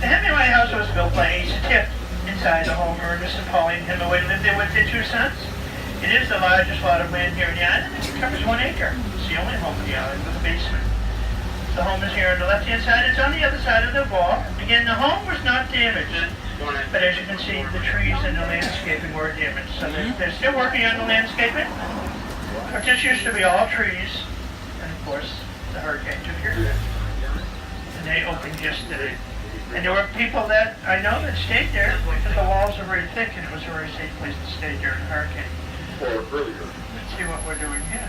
The Hemingway house was built by Asa Tiff. Inside the home, Ernest and Pauline Hemingway lived there with their 2 sons. It is the largest lot of land here in the island. It covers 1 acre. It's the only home in the island with a basement. The home is here on the left-hand side. It's on the other side of the wall. Again, the home was not damaged, but as you can see, the trees and the landscaping were damaged. So they're still working on the landscaping. But this used to be all trees, and of course, the hurricane took care of it. And they opened yesterday. And there were people that I know that stayed there because the walls are very thick and it was a very safe place to stay during the hurricane. Let's see what we're doing here.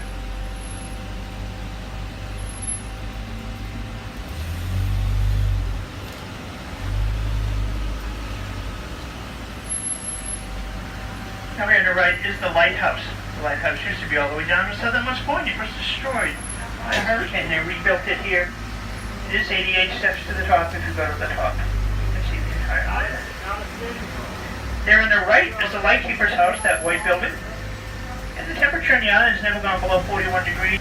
Now here on the right is the lighthouse. The lighthouse used to be all the way down to southernmost point. It was destroyed by a hurricane. They rebuilt it here. It is 88 steps to the top if you go to the top. You can see the entire island. There on the right is the lightkeeper's house, that white building. And the temperature in the island has never gone below 41 degrees.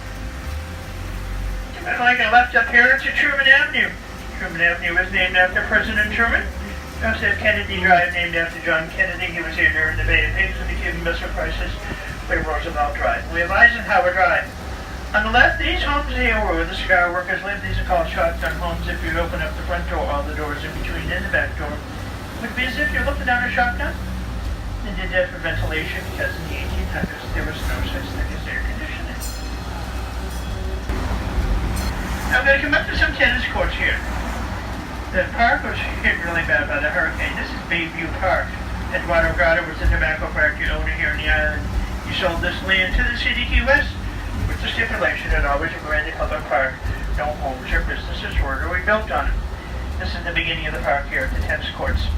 And like on the left up here, it's Truman Avenue. Truman Avenue was named after President Truman. We also have Kennedy Drive, named after John Kennedy. He was here during the Bay of Pigs and the Cuban Missile Crisis. We have Roosevelt Drive. We have Eisenhower Drive. On the left, these homes here were where the cigar workers lived. These are called shotgun homes. If you open up the front door, all the doors in between and the back door would be as if you're looking down a shotgun. They did that for ventilation because in the 1800s there was no such thing as air conditioning. Now I'm going to come up to some tennis courts here. The park was hit really bad by the hurricane. This is Bayview Park. Eduardo Grado was the tobacco factory owner here in the island. He sold this land to the city of Key West with the stipulation that always a granted public park, no homes or businesses were to be built on it. This is the beginning of the park here at the tennis courts.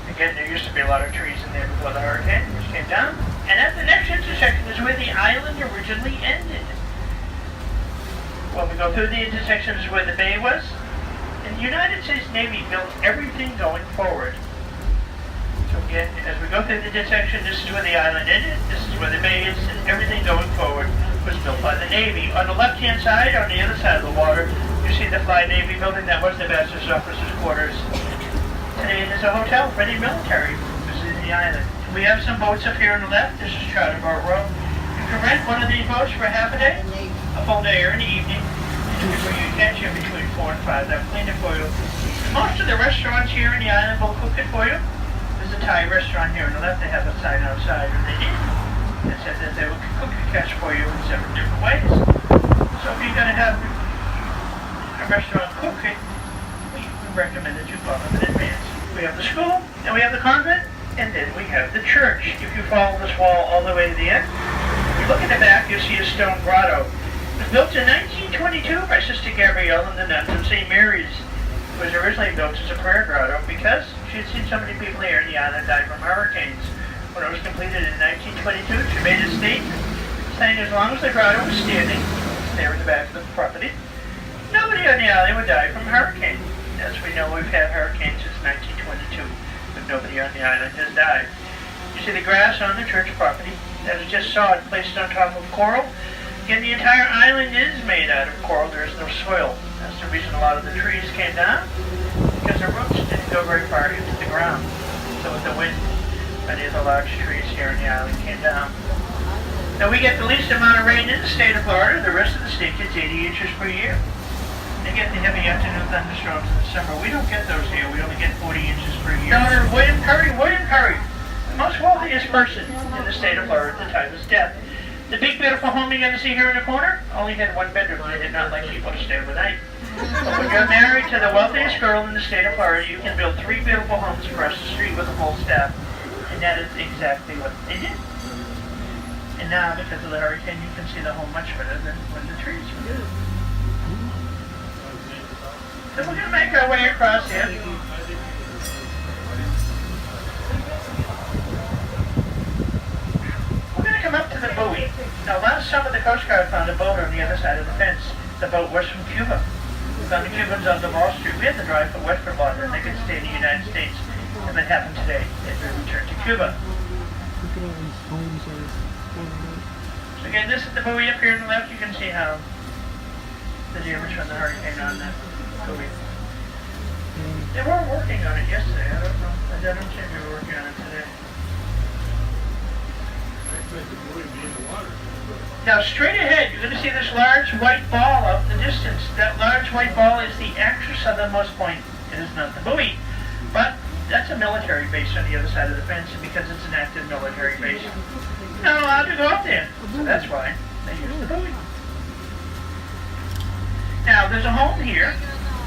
Again, there used to be a lot of trees in there before the hurricane, which came down. And at the next intersection is where the island originally ended. When we go through the intersection is where the bay was. And the United States Navy built everything going forward. So again, as we go through the intersection, this is where the island ended, this is where the bay is, and everything going forward was built by the Navy. On the left-hand side, on the other side of the water, you see the Fly Navy building. That was the master's officers' quarters. Today there's a hotel for any military visiting the island. We have some boats up here on the left. This is Charter Boat Row. You can rent one of these boats for half a day, a full day, or in the evening. Before you catch it between 4 and 5. They'll clean it for you. Most of the restaurants here in the island will cook it for you. There's a Thai restaurant here on the left. They have a sign outside, and they did. It said that they will cook the catch for you in 7 different ways. So if you're going to have a restaurant cook it, we recommend that you call them in advance. We have the school, and we have the convent, and then we have the church. If you follow this wall all the way to the end, if you look at the back, you'll see a stone grotto. It was built in 1922 by Sister Gabrielle and the nuns of St. Mary's. It was originally built as a prayer grotto because she had seen so many people here in the island die from hurricanes. When it was completed in 1922, she made a statement saying as long as the grotto was standing there in the back of the property, nobody on the island would die from a hurricane. As we know, we've had hurricanes since 1922, but nobody on the island has died. You see the grass on the church property that was just sawed, placed on top of coral. Again, the entire island is made out of coral. There is no soil. That's the reason a lot of the trees came down, because the roots didn't go very far into the ground. So with the wind, many of the large trees here in the island came down. Now we get the least amount of rain in the state of Florida. The rest of the state gets 80 inches per year. They get the heavy afternoon thunderstorms in the summer. We don't get those here. We only get 40 inches per year. Governor William Curry, the most wealthiest person in the state of Florida at the time of his death. The big beautiful home you're going to see here in the corner only had 1 bedroom. They did not like people to stay overnight. But when you're married to the wealthiest girl in the state of Florida, you can build 3 beautiful homes across the street with a full staff. And that is exactly what they did. And now, because of the hurricane, you can see the home much better than when the trees were. So we're going to make our way across here. Come up to the buoy. Now last summer the Coast Guard found a boat on the other side of the fence. The boat was from Cuba. We found the Cubans on the Wall Street. We had to drive from westward longer and they could stay in the United States. And that happened today as we returned to Cuba. So again, this is the buoy up here on the left. You can see how the damage from the hurricane on the buoy. They were working on it yesterday. I don't know. I don't think they were working on it today. Now, straight ahead, you're going to see this large white ball out in the distance. That large white ball is the actual southernmost point. It is not the buoy, but that's a military base on the other side of the fence, and because it's an active military base, you're not allowed to go up there. So that's why they use the buoy. Now, there's a home here.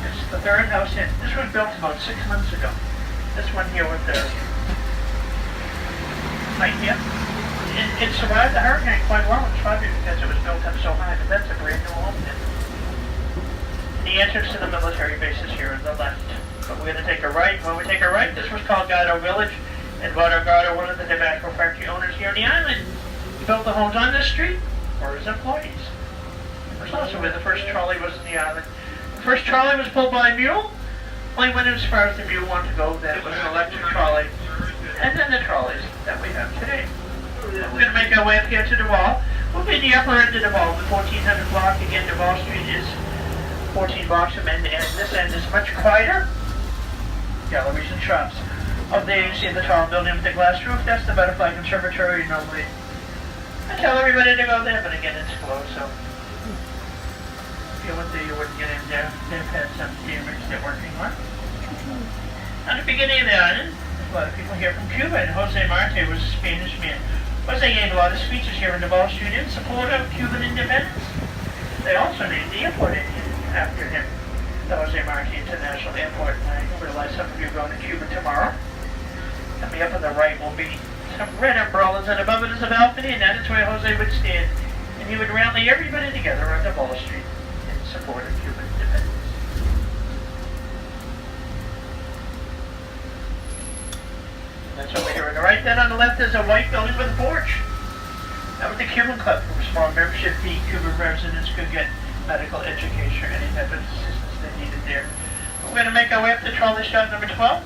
It's the third house in. This was built about 6 months ago. This one here with the light here. It survived the hurricane quite well. It's probably because it was built up so high, but that's a brand new home then. The entrance to the military base is here on the left. But we're going to take a right. When we take a right, this was called Gatto Village. And Gatto, one of the tobacco factory owners here on the island, built the homes on this street for his employees. It was also where the first trolley was in the island. The first trolley was pulled by a mule. Only went as far as the mule wanted to go, then it was an electric trolley. And then the trolleys that we have today. We're going to make our way up here to Duval. We'll be in the upper end of Duval, the 1400 block. Again, Duval Street is 14 blocks from end to end. This end is much quieter. Galleries and shops. Up there you see the tall building with the glass roof. That's the Butterfly Conservatory. Normally I tell everybody to go there, but again it's closed, so if you went there you wouldn't get in there. They've had some damage they're working on. At the beginning of the island, a lot of people here from Cuba, and Jose Marte was a Spanish man. Jose gave a lot of speeches here in Duval Street in support of Cuban independence. They also named the airport after him, the Jose Marte International Airport. And I realize some of you are going to Cuba tomorrow. Coming up on the right will be some red umbrellas, and above it is a balcony, and that is where Jose would stand. And he would rally everybody together on Duval Street in support of Cuban independence. That's over here on the right. Then on the left is a white building with a porch. That was the Cuban Club, for a small membership fee. Cuban residents could get medical education or any type of assistance they needed there. We're going to make our way up to trolley stop number 12.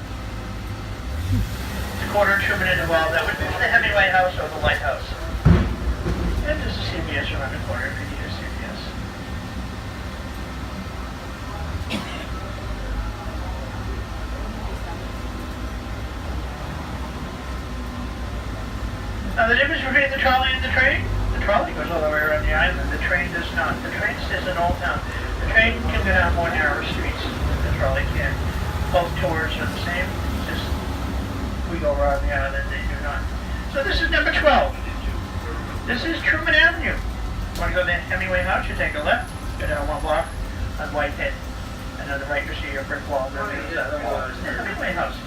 It's a quarter inch in the wall. That would be the Hemingway House or the Lighthouse. And there's a CVS around the corner if you need a CVS. Now the difference between the trolley and the train, the trolley goes all the way around the island, the train does not. The train stays in Old Town. The train can go down more narrow streets than the trolley can. Both tours are the same, just we go around the island, they do not. So this is number 12. This is Truman Avenue. You want to go to the Hemingway House, you take a left, go down one block on Whitehead. And on the right you see your brick wall, the other wall is the Hemingway House.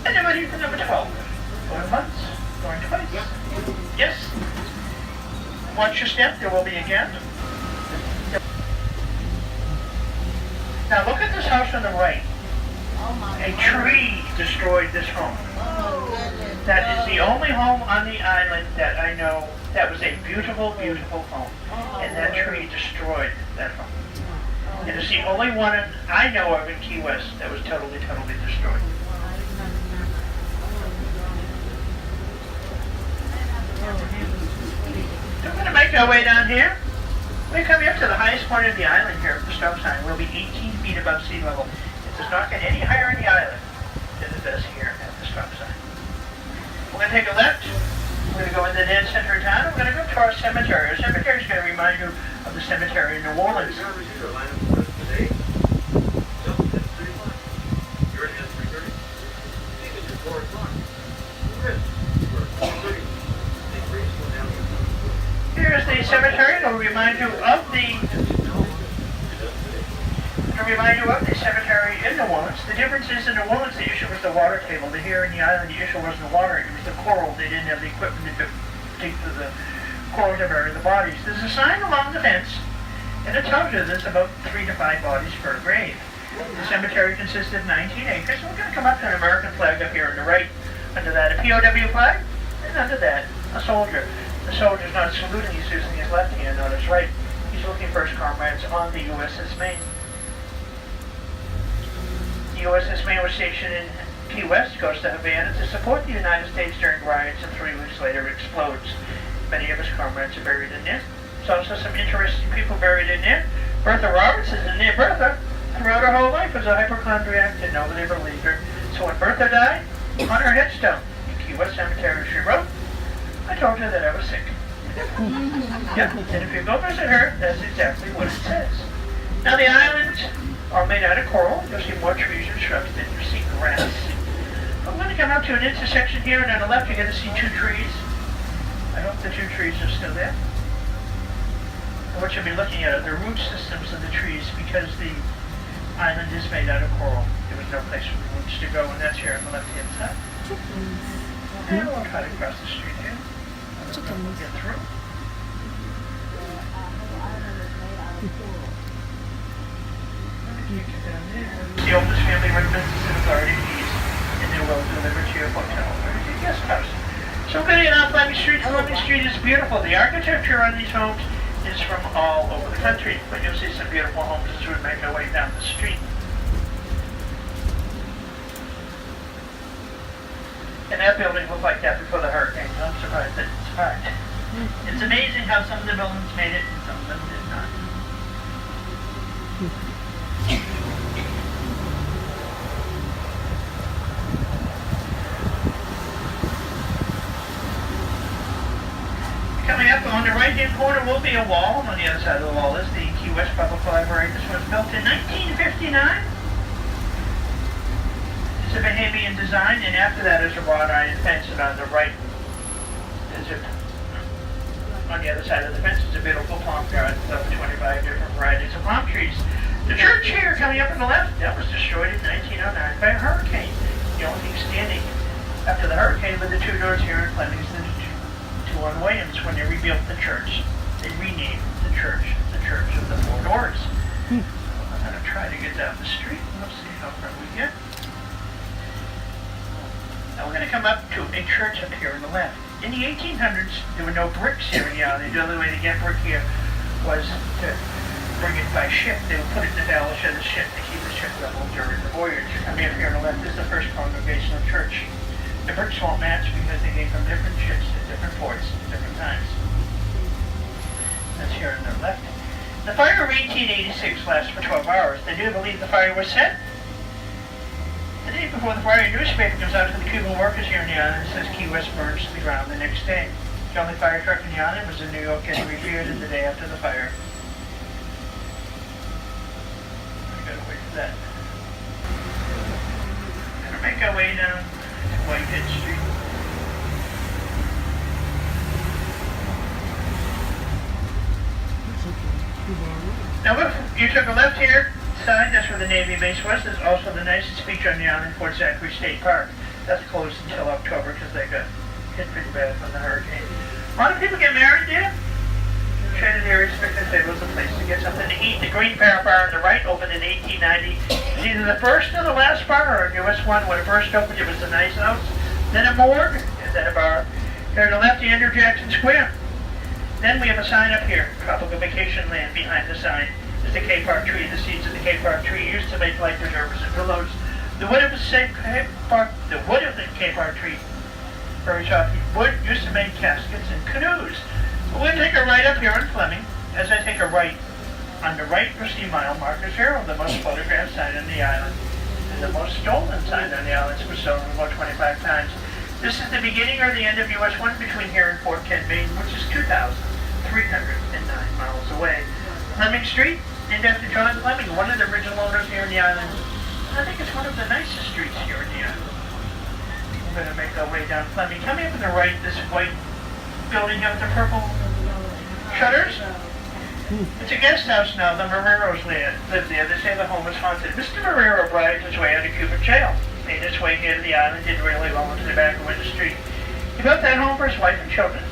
And then we're here to number 12. Going once. Going twice. Yes. Watch your step, there will be a gap. Now look at this house on the right. A tree destroyed this home. That is the only home on the island that I know that was a beautiful, beautiful home. And that tree destroyed that home. It is the only one I know of in Key West that was totally, totally destroyed. So we're going to make our way down here. We're coming up to the highest point of the island here at the stop sign. We'll be 18 feet above sea level. It does not get any higher in the island than it does here at the stop sign. We're going to take a left. We're going to go in the dead center of town. We're going to go to our cemetery. Our cemetery is going to remind you of the cemetery in New Orleans. Here's the cemetery. It'll remind you of the cemetery in New Orleans. The difference is in New Orleans the issue was the water table. Here in the island the issue wasn't the water, it was the coral. They didn't have the equipment to dig through the coral to bury the bodies. There's a sign along the fence and it tells you there's about 3 to 5 bodies per grave. The cemetery consists of 19 acres. We're going to come up to an American flag up here on the right. Under that a POW flag, and under that a soldier. The soldier's not saluting, he's using his left hand, not his right. He's looking for his comrades on the USS Maine. The USS Maine was stationed in Key West, coast of Havana, to support the United States during riots, and 3 weeks later it explodes. Many of his comrades are buried in there. There's also some interesting people buried in there. Bertha Roberts is in there. Bertha, throughout her whole life was a hypochondriac that nobody believed her. So when Bertha died, on her headstone in Key West Cemetery, she wrote, "I told her that I was sick." Yeah, and if you go visit her, that's exactly what it says. Now the islands are made out of coral. You'll see more trees and shrubs than you'll see grass. I'm going to come up to an intersection here, and on the left you're going to see two trees. I hope the two trees are still there. And what you'll be looking at are the root systems of the trees, because the island is made out of coral. There was no place for the roots to go, and that's here on the left-hand side. And we'll try to cross the street here. We'll get through. The oldest family residences in authority fees, and they will deliver to your hotel or to your guest house. So good evening on Fleming Street. Fleming Street is beautiful. The architecture on these homes is from all over the country, but you'll see some beautiful homes as we make our way down the street. And that building looked like that before the hurricane. I'm surprised that it survived. It's amazing how some of the buildings made it and some of them did not. Coming up on the right-hand corner will be a wall. On the other side of the wall is the Key West Public Library. This was built in 1959. It's a Bahamian design, and after that is a wrought iron fence, and on the right is it. On the other side of the fence is a beautiful palm garden with over 25 different varieties of palm trees. The church here, coming up on the left, that was destroyed in 1909 by a hurricane. The only thing standing after the hurricane with the two doors here in Fleming is the two on Williams. When they rebuilt the church, they renamed the church of the Four Doors. I'm going to try to get down the street. We'll see how far we get. Now we're going to come up to a church up here on the left. In the 1800s, there were no bricks here in the island. The only way to get brick here was to bring it by ship. They would put it in the ballast of the ship to keep the ship level during the voyage. Coming up here on the left is the first congregational church. The bricks won't match because they came from different ships at different ports at different times. That's here on the left. The fire of 1886 lasted for 12 hours. They do believe the fire was set. The day before the fire, a newspaper comes out to the Cuban workers here in the island and says Key West burns to the ground the next day. The only fire truck in the island was in New York getting repaired the day after the fire. We gotta wait for that. We're gonna make our way down to Whitehead Street. Now if you took a left here, that's where the Navy base was. There's also the nicest beach on the island, Fort Zachary State Park. That's closed until October because they got hit pretty bad from the hurricane. A lot of people get married there. Traded areas because it was a place to get something to eat. The Green Parrot Bar on the right opened in 1890. It's either the first or the last bar on US 1. When it first opened, it was a nice house. Then a morgue, and then a bar. Here on the left, the Andrew Jackson Square. Then we have a sign up here, Tropical Vacation Land. Behind the sign is the Cape Park tree. The seeds of the Cape Park tree used to make life preservers and pillows. The wood of the Cape Park tree, very soft wood, used to make caskets and canoes. But we'll take a right up here in Fleming. As I take a right, on the right you'll see mile markers here, the most photographed sign on the island, and the most stolen sign on the island. It was stolen about 25 times. This is the beginning or the end of US 1 between here and Fort Kent, Maine, which is 2,309 miles away. Fleming Street, named after John Fleming, one of the original owners here in the island. And I think it's one of the nicest streets here in the island. We're going to make our way down Fleming. Coming up on the right, this white building here with the purple shutters. It's a guest house now. The Marreros live there. They say the home is haunted. Mr. Marrero bridled his way out of Cuban jail. Made his way here to the island, did really well into the back of the street. He built that home for his wife and children.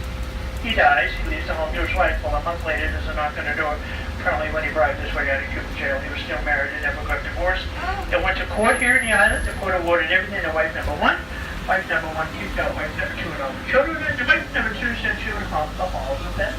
He dies. He leaves the home to his wife. Well, a month later, there's a knock on the door. Apparently, when he bridled his way out of Cuban jail, he was still married and never got divorced. They went to court here in the island. The court awarded everything to wife number one. Wife number one kicked out wife number two and all the children. And the wife number two said she would haunt the halls of that